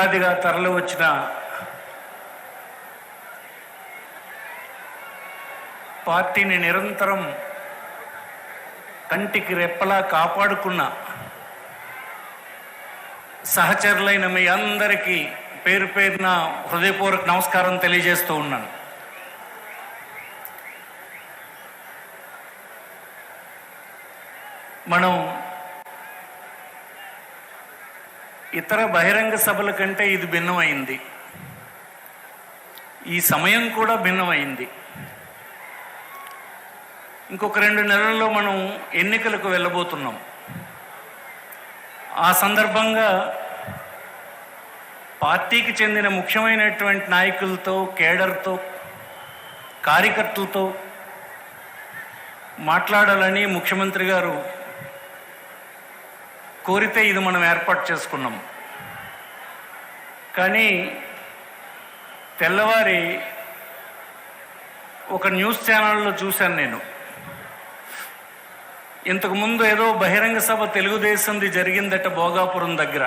ఆదిగా తరలి వచ్చిన పార్టీని నిరంతరం కంటికి రెప్పలా కాపాడుకున్న సహచరులైన మీ అందరికీ పేరు పేరున హృదయపూర్వక నమస్కారం తెలియజేస్తూ ఉన్నాను. మనం ఇతర బహిరంగ సభల కంటే ఇది భిన్నమైంది. ఈ సమయం కూడా భిన్నమైంది. ఇంకొక 2 నెలల్లో మనం ఎన్నికలకు వెళ్ళబోతున్నాం. ఆ సందర్భంగా పార్టీకి చెందిన ముఖ్యమైనటువంటి నాయకులతో, కేడర్తో, కార్యకర్తలతో మాట్లాడాలని ముఖ్యమంత్రి గారు కోరితే ఇది మనం ఏర్పాటు చేసుకున్నాం. కానీ తెల్లవారి ఒక న్యూస్ ఛానల్లో చూశాను నేను. ఇంతకుముందు ఏదో బహిరంగ సభ తెలుగుదేశంది జరిగిందట భోగాపురం దగ్గర.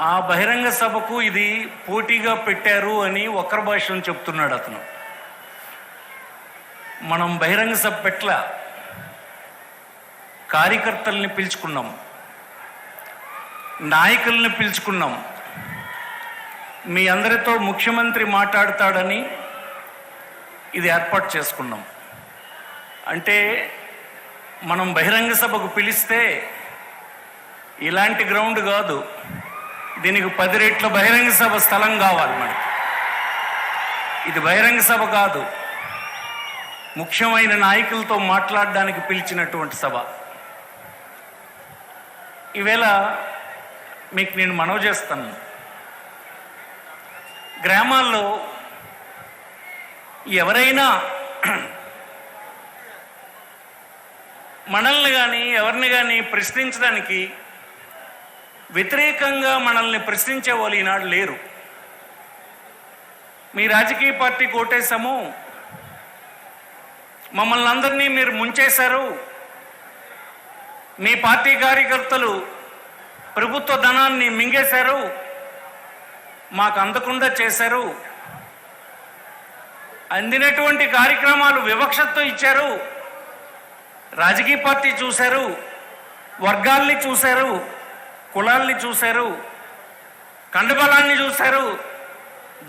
ఆ బహిరంగ సభకు ఇది పోటీగా పెట్టారు అని వక్ర భాషను చెప్తున్నాడు అతను. మనం బహిరంగ సభ పెట్టలా, కార్యకర్తల్ని పిలుచుకున్నాం, నాయకుల్ని పిలుచుకున్నాం. మీ అందరితో ముఖ్యమంత్రి మాట్లాడతాడని ఇది ఏర్పాటు చేసుకున్నాం. అంటే మనం బహిరంగ సభకు పిలిస్తే ఇలాంటి గ్రౌండ్ కాదు, దీనికి 10 రెట్ల బహిరంగ సభ స్థలం కావాలి మనకి. ఇది బహిరంగ సభ కాదు, ముఖ్యమైన నాయకులతో మాట్లాడడానికి పిలిచినటువంటి సభ. ఈవేళ మీకు నేను మనవి చేస్తాను, గ్రామాల్లో ఎవరైనా మనల్ని కానీ ఎవరిని కానీ ప్రశ్నించడానికి, వ్యతిరేకంగా మనల్ని ప్రశ్నించే వాళ్ళు ఈనాడు లేరు. మీ రాజకీయ పార్టీకి ఓటేశాము, మమ్మల్ని అందరినీ మీరు ముంచేశారు, మీ పార్టీ కార్యకర్తలు ప్రభుత్వ ధనాన్ని మింగేశారు, మాకు అందకుండా చేశారు, అందినటువంటి కార్యక్రమాలు వివక్షతో ఇచ్చారు, రాజకీయ పార్టీ చూశారు, వర్గాల్ని చూశారు, కులాల్ని చూశారు, కండబలాన్ని చూశారు,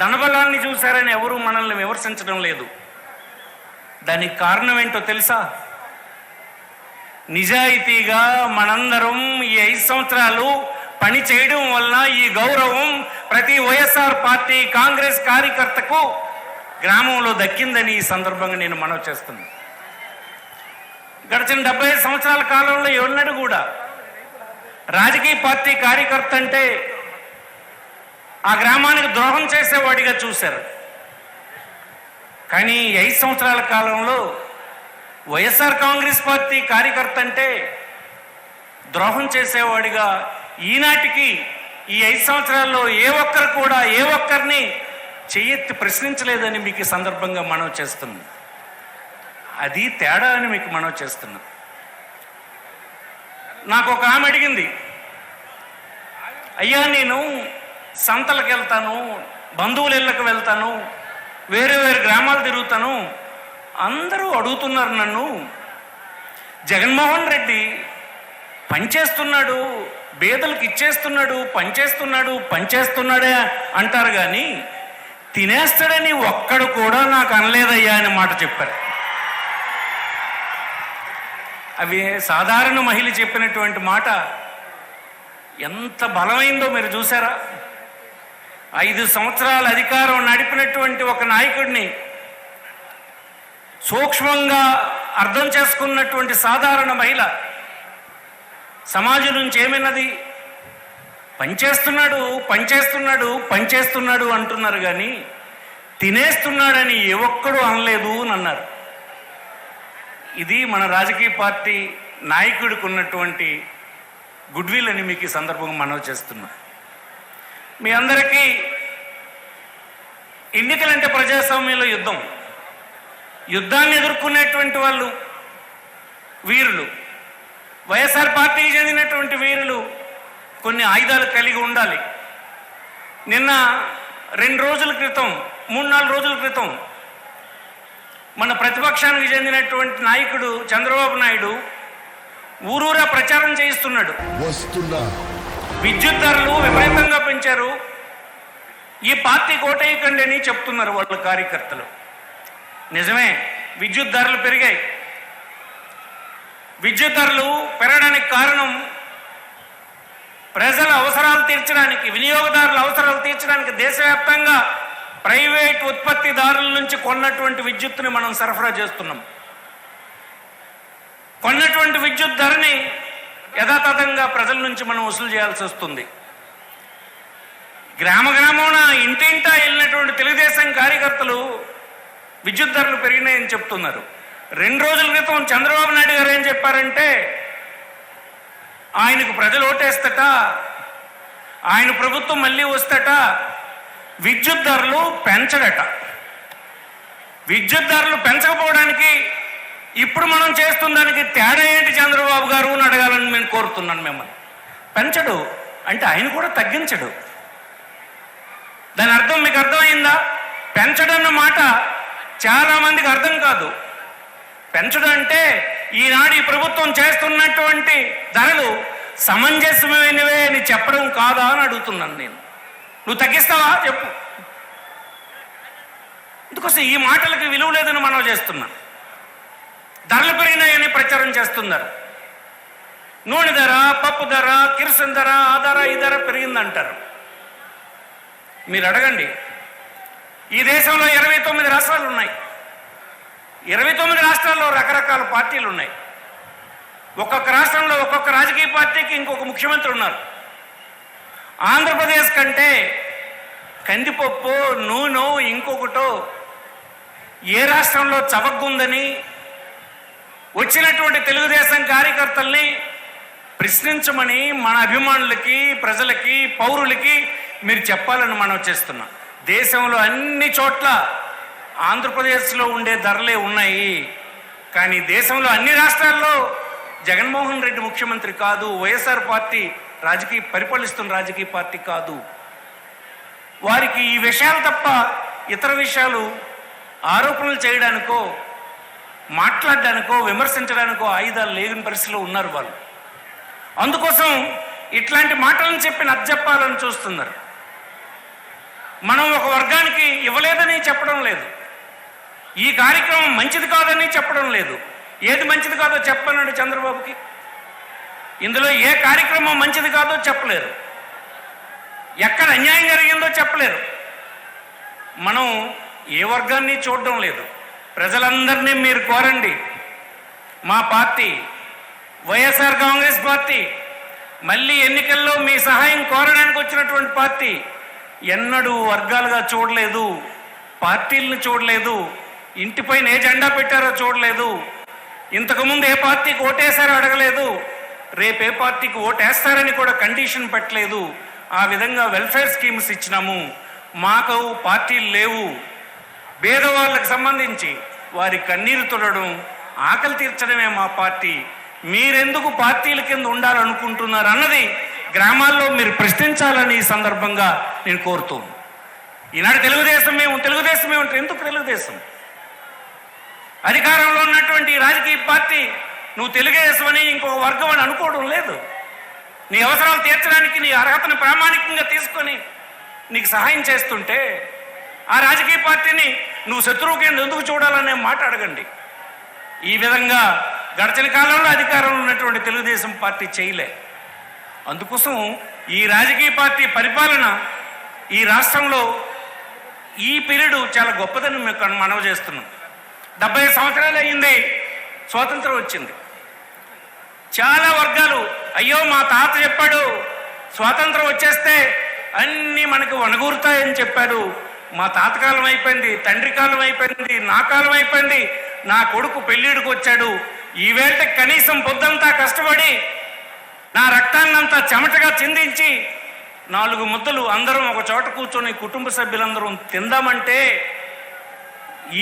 ధనబలాన్ని చూశారని ఎవరూ మనల్ని విమర్శించడం లేదు. దానికి కారణం ఏంటో తెలుసా? నిజాయితీగా మనందరం ఈ 5 సంవత్సరాలు పని చేయడం వలన ఈ గౌరవం ప్రతి వైఎస్ఆర్ పార్టీ కాంగ్రెస్ కార్యకర్తకు గ్రామంలో దక్కిందని ఈ సందర్భంగా నేను మనవి చేస్తున్నాను. గడిచిన 75 సంవత్సరాల కాలంలో ఎవరినాడు కూడా రాజకీయ పార్టీ కార్యకర్త అంటే ఆ గ్రామానికి ద్రోహం చేసేవాడిగా చూశారు. కానీ 5 సంవత్సరాల కాలంలో వైఎస్ఆర్ కాంగ్రెస్ పార్టీ కార్యకర్త అంటే ద్రోహం చేసేవాడిగా ఈనాటికి ఈ 5 సంవత్సరాల్లో ఏ ఒక్కరు కూడా ఏ ఒక్కరిని చెయ్యెత్తి ప్రశ్నించలేదని మీకు ఈ సందర్భంగా మనవి చేస్తున్నాం. అది తేడా అని మీకు మనవి చేస్తున్నాం. నాకు ఒక ఆమె అడిగింది, అయ్యా నేను సంతలకు వెళ్తాను, బంధువుల ఇళ్ళకు వెళ్తాను, వేరే వేరే గ్రామాలు తిరుగుతాను, అందరూ అడుగుతున్నారు నన్ను, జగన్మోహన్ రెడ్డి పనిచేస్తున్నాడు, పేదలకు ఇచ్చేస్తున్నాడు, పనిచేస్తున్నాడే అంటారు, కానీ తినేస్తాడని ఒక్కడు కూడా నాకు అనలేదయ్యా అని మాట చెప్పారు. అవి సాధారణ మహిళ చెప్పినటువంటి మాట ఎంత బలమైందో మీరు చూసారా? 5 సంవత్సరాల అధికారం నడిపినటువంటి ఒక నాయకుడిని సూక్ష్మంగా అర్థం చేసుకున్నటువంటి సాధారణ మహిళ సమాజం నుంచి ఏమైనది? పనిచేస్తున్నాడు అంటున్నారు, కానీ తినేస్తున్నాడని ఏ ఒక్కడు అనలేదు అని అన్నారు. ఇది మన రాజకీయ పార్టీ నాయకుడికి ఉన్నటువంటి గుడ్ విల్ అని మీకు ఈ సందర్భంగా మనవి చేస్తున్నా. మీ అందరికీ ఎన్నికలంటే ప్రజాస్వామ్యంలో యుద్ధాన్ని ఎదుర్కొనేటువంటి వాళ్ళు వీరులు, వైఎస్ఆర్ పార్టీకి చెందినటువంటి వీరులు కొన్ని ఆయుధాలు కలిగి ఉండాలి. నిన్న 2 రోజుల క్రితం 3-4 రోజుల క్రితం మన ప్రతిపక్షానికి చెందినటువంటి నాయకుడు చంద్రబాబు నాయుడు ఊరూరా ప్రచారం చేయిస్తున్నాడు. విద్యుత్ ధరలు విపరీతంగా పెంచారు, ఈ పార్టీ కోటేయకండి అని చెప్తున్నారు వాళ్ళ కార్యకర్తలు. నిజమే, విద్యుత్ ధరలు పెరిగాయి. విద్యుత్ ధరలు పెరగడానికి కారణం ప్రజల అవసరాలు తీర్చడానికి, వినియోగదారుల అవసరాలు తీర్చడానికి దేశవ్యాప్తంగా ప్రైవేట్ ఉత్పత్తిదారుల నుంచి కొన్నటువంటి విద్యుత్తుని మనం సరఫరా చేస్తున్నాం. కొన్నటువంటి విద్యుత్ ధరని యథాతథంగా ప్రజల నుంచి మనం వసూలు చేయాల్సి వస్తుంది. గ్రామాన ఇంటింటా వెళ్ళినటువంటి తెలుగుదేశం కార్యకర్తలు విద్యుత్ ధరలు పెరిగినాయని చెప్తున్నారు. 2 రోజుల క్రితం చంద్రబాబు నాయుడు గారు ఏం చెప్పారంటే, ఆయనకు ప్రజలు ఓటేస్తట, ఆయన ప్రభుత్వం మళ్ళీ వస్తట, విద్యుత్ ధరలు పెంచడట. విద్యుత్ ధరలు పెంచకపోవడానికి ఇప్పుడు మనం చేస్తున్న దానికి తేడా ఏంటి చంద్రబాబు గారు అని అడగాలని నేను కోరుతున్నాను మిమ్మల్ని. పెంచడు అంటే ఆయన కూడా తగ్గించడు. దాని అర్థం మీకు అర్థమైందా? పెంచడన్న మాట చాలామందికి అర్థం కాదు. పెంచడం అంటే ఈనాడు ఈ ప్రభుత్వం చేస్తున్నటువంటి ధరలు సమంజసమైనవే అని చెప్పడం కాదా అని అడుగుతున్నాను నేను. నువ్వు తగ్గిస్తావా చెప్పు. అందుకోసం ఈ మాటలకి విలువ లేదని మనం చేస్తున్నాం. ధరలు పెరిగినాయని ప్రచారం చేస్తున్నారు. నూనె ధర, పప్పు ధర, కిరసన్ ధర, ఆ ధర ఈ ధర పెరిగిందంటారు. మీరు అడగండి, ఈ దేశంలో 29 రాష్ట్రాలు ఉన్నాయి. 29 రాష్ట్రాల్లో రకరకాల పార్టీలు ఉన్నాయి. ఒక్కొక్క రాష్ట్రంలో ఒక్కొక్క రాజకీయ పార్టీకి ఇంకొక ముఖ్యమంత్రి ఉన్నారు. ఆంధ్రప్రదేశ్ కంటే కందిపప్పు, నూనె, ఇంకొకటో ఏ రాష్ట్రంలో చవగ్గుందని వచ్చినటువంటి తెలుగుదేశం కార్యకర్తల్ని ప్రశ్నించమని మన అభిమానులకి, ప్రజలకి, పౌరులకి మీరు చెప్పాలని మనం చేస్తున్నాం. దేశంలో అన్ని చోట్ల ఆంధ్రప్రదేశ్లో ఉండే ధరలే ఉన్నాయి. కానీ దేశంలో అన్ని రాష్ట్రాల్లో జగన్మోహన్ రెడ్డి ముఖ్యమంత్రి కాదు, వైఎస్ఆర్ పార్టీ పరిపాలిస్తున్న రాజకీయ పార్టీ కాదు. వారికి ఈ విషయాలు తప్ప ఇతర విషయాలు ఆరోపణలు చేయడానికో, మాట్లాడడానికో, విమర్శించడానికో ఆయుధాలు లేని పరిస్థితిలో ఉన్నారు వాళ్ళు. అందుకోసం ఇట్లాంటి మాటలను చెప్పి నచ్చజెప్పాలని చూస్తున్నారు. మనం ఒక వర్గానికి ఇవ్వలేదని చెప్పడం లేదు, ఈ కార్యక్రమం మంచిది కాదని చెప్పడం లేదు. ఏది మంచిది కాదో చెప్పనండి చంద్రబాబుకి. ఇందులో ఏ కార్యక్రమం మంచిది కాదో చెప్పలేరు, ఎక్కడ అన్యాయం జరిగిందో చెప్పలేరు. మనం ఏ వర్గాన్ని చూడడం లేదు. ప్రజలందరినీ మీరు కోరండి. మా పార్టీ వైఎస్ఆర్ కాంగ్రెస్ పార్టీ మళ్ళీ ఎన్నికల్లో మీ సహాయం కోరడానికి వచ్చినటువంటి పార్టీ. ఎన్నడూ వర్గాలుగా చూడలేదు, పార్టీలను చూడలేదు, ఇంటిపైన ఏ జెండా పెట్టారో చూడలేదు, ఇంతకుముందు ఏ పార్టీకి ఓటేశారో అడగలేదు, రేపు ఏ పార్టీకి ఓటేస్తారని కూడా కండిషన్ పెట్టలేదు. ఆ విధంగా వెల్ఫేర్ స్కీమ్స్ ఇచ్చినాము. మాకు పార్టీలు లేవు. పేదవాళ్ళకి సంబంధించి వారి కన్నీరు తుడడం, ఆకలి తీర్చడమే మా పార్టీ. మీరెందుకు పార్టీల కింద ఉండాలనుకుంటున్నారు అన్నది గ్రామాల్లో మీరు ప్రశ్నించాలని ఈ సందర్భంగా నేను కోరుతున్నాను. ఈనాడు తెలుగుదేశమే ఉంటుంది. ఎందుకు తెలుగుదేశం? అధికారంలో ఉన్నటువంటి రాజకీయ పార్టీ నువ్వు తెలుగుదేశం అని ఇంకొక వర్గం అని అనుకోవడం లేదు. నీ అవసరాలు తీర్చడానికి నీ అర్హతను ప్రామాణికంగా తీసుకొని నీకు సహాయం చేస్తుంటే ఆ రాజకీయ పార్టీని నువ్వు శత్రువు కింద ఎందుకు చూడాలనే మాట అడగండి. ఈ విధంగా గడిచిన కాలంలో అధికారంలో ఉన్నటువంటి తెలుగుదేశం పార్టీ చేయలే. అందుకోసం ఈ రాజకీయ పార్టీ పరిపాలన ఈ రాష్ట్రంలో ఈ పీరియడ్ చాలా గొప్పదని మేము మనవి చేస్తున్నాం. 70 సంవత్సరాలు అయ్యింది స్వాతంత్రం వచ్చింది. చాలా వర్గాలు అయ్యో మా తాత చెప్పాడు స్వాతంత్రం వచ్చేస్తే అన్నీ మనకు వనగూరుతాయని చెప్పారు. మా తాతకాలం అయిపోయింది, తండ్రి కాలం అయిపోయింది, నా కాలం అయిపోయింది, నా కొడుకు పెళ్ళిడికి వచ్చాడు. ఈవేళ కనీసం పొద్దంతా కష్టపడి నా రక్తాన్నంతా చెమటగా చిందించి 4 ముద్దలు అందరం ఒక చోట కూర్చొని కుటుంబ సభ్యులందరం తిందామంటే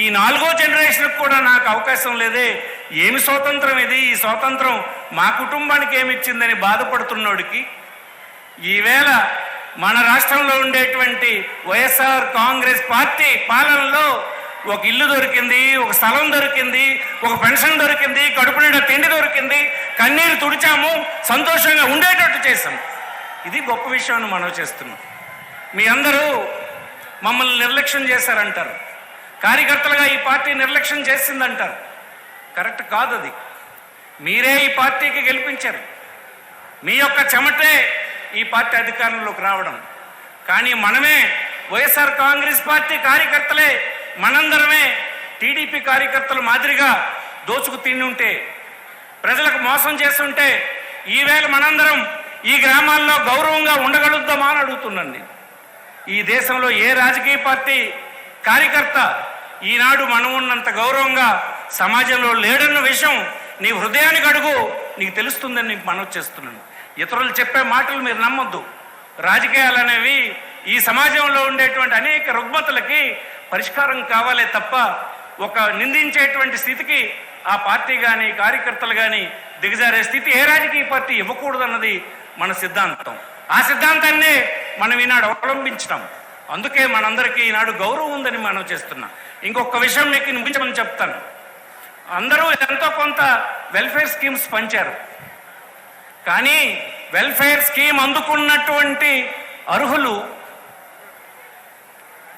ఈ 4వ జనరేషన్కి కూడా నాకు అవకాశం లేదే. ఏమి స్వాతంత్రం ఇది? ఈ స్వాతంత్రం మా కుటుంబానికి ఏమిచ్చిందని బాధపడుతున్నోడికి ఈవేళ మన రాష్ట్రంలో ఉండేటువంటి వైఎస్ఆర్ కాంగ్రెస్ పార్టీ పాలనలో ఒక ఇల్లు దొరికింది, ఒక స్థలం దొరికింది, ఒక పెన్షన్ దొరికింది, కడుపు నిండా తిండి దొరికింది, కన్నీరు తుడిచాము, సంతోషంగా ఉండేటట్టు చేశాం. ఇది గొప్ప విషయాన్ని మనం చేస్తున్నాం. మీ అందరూ మమ్మల్ని నిర్లక్ష్యం చేశారంటారు, కార్యకర్తలుగా ఈ పార్టీ నిర్లక్ష్యం చేసిందంటారు. కరెక్ట్ కాదు అది. మీరే ఈ పార్టీకి గెలిపించారు, మీ యొక్క చెమటే ఈ పార్టీ అధికారంలోకి రావడం. కానీ మనమే వైఎస్ఆర్ కాంగ్రెస్ పార్టీ కార్యకర్తలే మనందరమే టీడీపీ కార్యకర్తల మాదిరిగా దోచుకు తిండి ఉంటే, ప్రజలకు మోసం చేస్తుంటే ఈవేళ మనందరం ఈ గ్రామాల్లో గౌరవంగా ఉండగలుగుతామా అని అడుగుతున్నాను నేను. ఈ దేశంలో ఏ రాజకీయ పార్టీ కార్యకర్త ఈనాడు మనం ఉన్నంత గౌరవంగా సమాజంలో లేడన్న విషయం నీ హృదయానికి అడుగు, నీకు తెలుస్తుందని నీకు మనవి చేస్తున్నాను. ఇతరులు చెప్పే మాటలు మీరు నమ్మొద్దు. రాజకీయాలు అనేవి ఈ సమాజంలో ఉండేటువంటి అనేక రుగ్మతలకి పరిష్కారం కావాలే తప్ప ఒక నిందించేటువంటి స్థితికి ఆ పార్టీ కానీ కార్యకర్తలు కానీ దిగజారే స్థితి ఏ రాజకీయ పార్టీ ఇవ్వకూడదన్నది మన సిద్ధాంతం. ఆ సిద్ధాంతాన్నే మనం ఈనాడు అవలంబించడం. అందుకే మనందరికీ ఈనాడు గౌరవం ఉందని మనం చేస్తున్నాం. ఇంకొక విషయం మీకు వినిపించమని చెప్తాను. అందరూ ఎంతో కొంత వెల్ఫేర్ స్కీమ్స్ పంచారు, కానీ వెల్ఫేర్ స్కీమ్ అందుకున్నటువంటి అర్హులు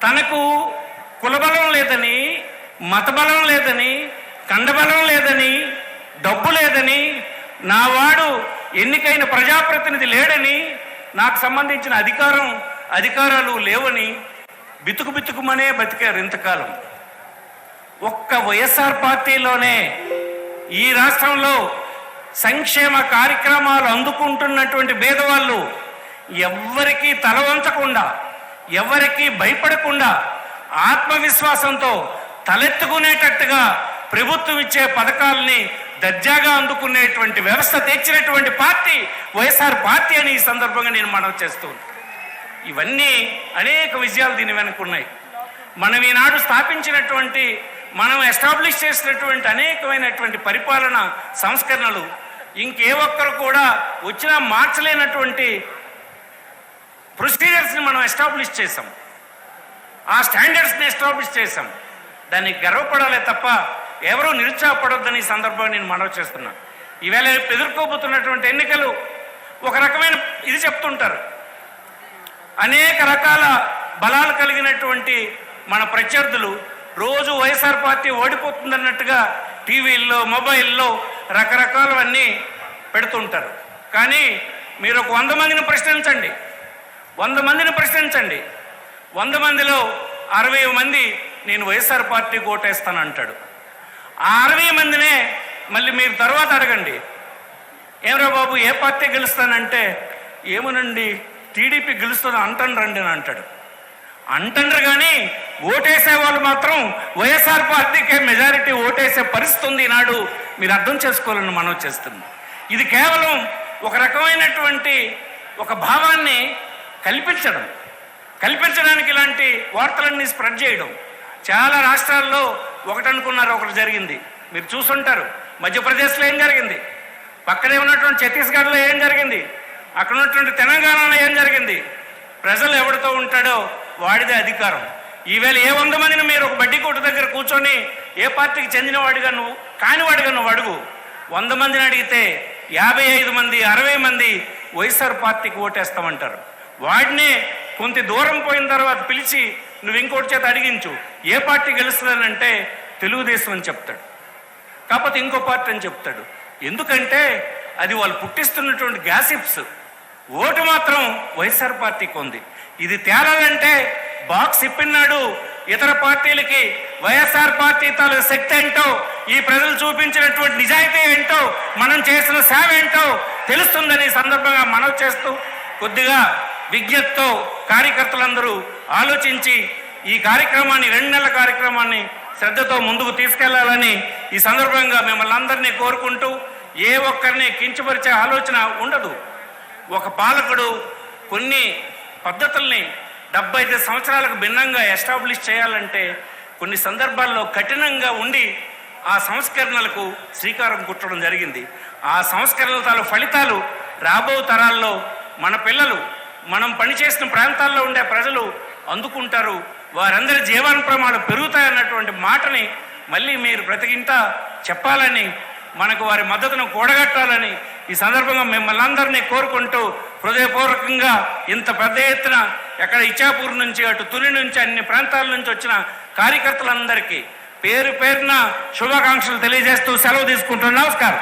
తనకు కులబలం లేదని, మతబలం లేదని, కండబలం లేదని, డబ్బు లేదని, నా వాడు ఎన్నికైన ప్రజాప్రతినిధి లేడని, నాకు సంబంధించిన అధికారాలు లేవని బితుకుమనే బతికారు ఇంతకాలం. ఒక్క వైఎస్ఆర్ పార్టీలోనే ఈ రాష్ట్రంలో సంక్షేమ కార్యక్రమాలు అందుకుంటున్నటువంటి పేదవాళ్ళు ఎవ్వరికీ తల వంచకుండా, ఎవరికి భయపడకుండా, ఆత్మవిశ్వాసంతో తలెత్తుకునేటట్టుగా ప్రభుత్వం ఇచ్చే పథకాలని దర్జాగా అందుకునేటువంటి వ్యవస్థ తెచ్చినటువంటి పార్టీ వైఎస్ఆర్ పార్టీ అని ఈ సందర్భంగా నేను మనవి చేస్తున్నాను. ఇవన్నీ అనేక విజయాలు దీని వెనుకున్నాయి. మనం ఈనాడు స్థాపించినటువంటి, మనం ఎస్టాబ్లిష్ చేసినటువంటి అనేకమైనటువంటి పరిపాలన సంస్కరణలు ఇంకే ఒక్కరు కూడా వచ్చినా మార్చలేనటువంటి ప్రొసీజర్స్ని మనం ఎస్టాబ్లిష్ చేసాం, ఆ స్టాండర్డ్స్ని ఎస్టాబ్లిష్ చేసాం. దానికి గర్వపడాలే తప్ప ఎవరూ నిరుత్సాహపడొద్దని ఈ సందర్భంగా నేను మనవి చేస్తున్నాను. ఈవేళ ఎదుర్కోబోతున్నటువంటి ఎన్నికలు ఒక రకమైన ఇది చెప్తుంటారు. అనేక రకాల బలాలు కలిగినటువంటి మన ప్రత్యర్థులు రోజు వైఎస్ఆర్ పార్టీ ఓడిపోతుందన్నట్టుగా టీవీల్లో, మొబైల్లో రకరకాలవన్నీ పెడుతుంటారు. కానీ మీరు ఒక 100 మందిని ప్రశ్నించండి, 100 మందిని ప్రశ్నించండి, 100 మందిలో 60 మంది నేను వైఎస్ఆర్ పార్టీకి ఓటేస్తాను అంటాడు. ఆ 60 మందినే మళ్ళీ మీరు తర్వాత అడగండి, ఏమరా బాబు ఏ పార్టీ గెలుస్తానంటే, ఏమోనండి టీడీపీ గెలుస్తుంది అంటండ్రండి అని అంటాడు. అంటండ్రు కానీ ఓటేసే వాళ్ళు మాత్రం వైఎస్ఆర్ పార్టీకే మెజారిటీ ఓటేసే పరిస్థితి ఉంది ఈనాడు. మీరు అర్థం చేసుకోవాలని మనం చేస్తున్నాం. ఇది కేవలం ఒక రకమైనటువంటి ఒక భావాన్ని కల్పించడానికి ఇలాంటి వార్తలన్నీ స్ప్రెడ్ చేయడం. చాలా రాష్ట్రాల్లో ఒకటి అనుకున్నారు, ఒకటి జరిగింది. మీరు చూసుంటారు. మధ్యప్రదేశ్లో ఏం జరిగింది, పక్కనే ఉన్నటువంటి ఛత్తీస్గఢ్లో ఏం జరిగింది, అక్కడ ఉన్నటువంటి తెలంగాణలో ఏం జరిగింది. ప్రజలు ఎవరితో ఉంటాడో వాడిదే అధికారం. ఈవేళ ఏ 100 మందిని మీరు ఒక బడ్డీ కొట్టు దగ్గర కూర్చొని ఏ పార్టీకి చెందినవాడిగా నువ్వు కానివాడిగా నువ్వు అడుగు, 100 మందిని అడిగితే 55 మంది 60 మంది వైఎస్ఆర్ పార్టీకి ఓటేస్తామంటారు. వాడినే కొంత దూరం పోయిన తర్వాత పిలిచి నువ్వు ఇంకోటి చేత అడిగించు, ఏ పార్టీ గెలుస్తుందనంటే తెలుగుదేశం అని చెప్తాడు, కాకపోతే ఇంకో పార్టీ అని చెప్తాడు. ఎందుకంటే అది వాళ్ళు పుట్టిస్తున్నటువంటి గ్యాసిప్స్. ఓటు మాత్రం వైఎస్ఆర్ పార్టీకి ఉంది. ఇది తేలాలంటే బాక్స్ ఇప్పినాడు ఇతర పార్టీలకి వైఎస్ఆర్ పార్టీ తాలూకు శక్తి ఏంటో, ఈ ప్రజలు చూపించినటువంటి నిజాయితీ ఏంటో, మనం చేసిన సేవ ఏంటో తెలుస్తుందని సందర్భంగా మనవి చేస్తూ, కొద్దిగా విజ్ఞతతో కార్యకర్తలందరూ ఆలోచించి ఈ కార్యక్రమాన్ని 2 నెలల కార్యక్రమాన్ని శ్రద్ధతో ముందుకు తీసుకెళ్లాలని ఈ సందర్భంగా మిమ్మల్ని అందరినీ కోరుకుంటూ, ఏ ఒక్కరిని కించపరిచే ఆలోచన ఉండదు. ఒక పాలకుడు కొన్ని పద్ధతుల్ని 75 సంవత్సరాలకు భిన్నంగా ఎస్టాబ్లిష్ చేయాలంటే కొన్ని సందర్భాల్లో కఠినంగా ఉండి ఆ సంస్కరణలకు శ్రీకారం చుట్టడం జరిగింది. ఆ సంస్కరణల ఫలితాలు రాబో తరాల్లో మన పిల్లలు, మనం పనిచేసిన ప్రాంతాల్లో ఉండే ప్రజలు అందుకుంటారు, వారందరి జీవన ప్రమాణాలు పెరుగుతాయన్నటువంటి మాటని మళ్ళీ మీరు ప్రతిగింట చెప్పాలని, మనకు వారి మద్దతును కూడగట్టాలని ఈ సందర్భంగా మిమ్మల్ని అందరినీ కోరుకుంటూ హృదయపూర్వకంగా ఇంత పెద్ద ఎత్తున ఎక్కడ ఇచ్చాపూర్ నుంచి అటు తుని నుంచి అన్ని ప్రాంతాల నుంచి వచ్చిన కార్యకర్తలందరికీ పేరు పేరున శుభాకాంక్షలు తెలియజేస్తూ సెలవు తీసుకుంటున్నాను. నమస్కారం.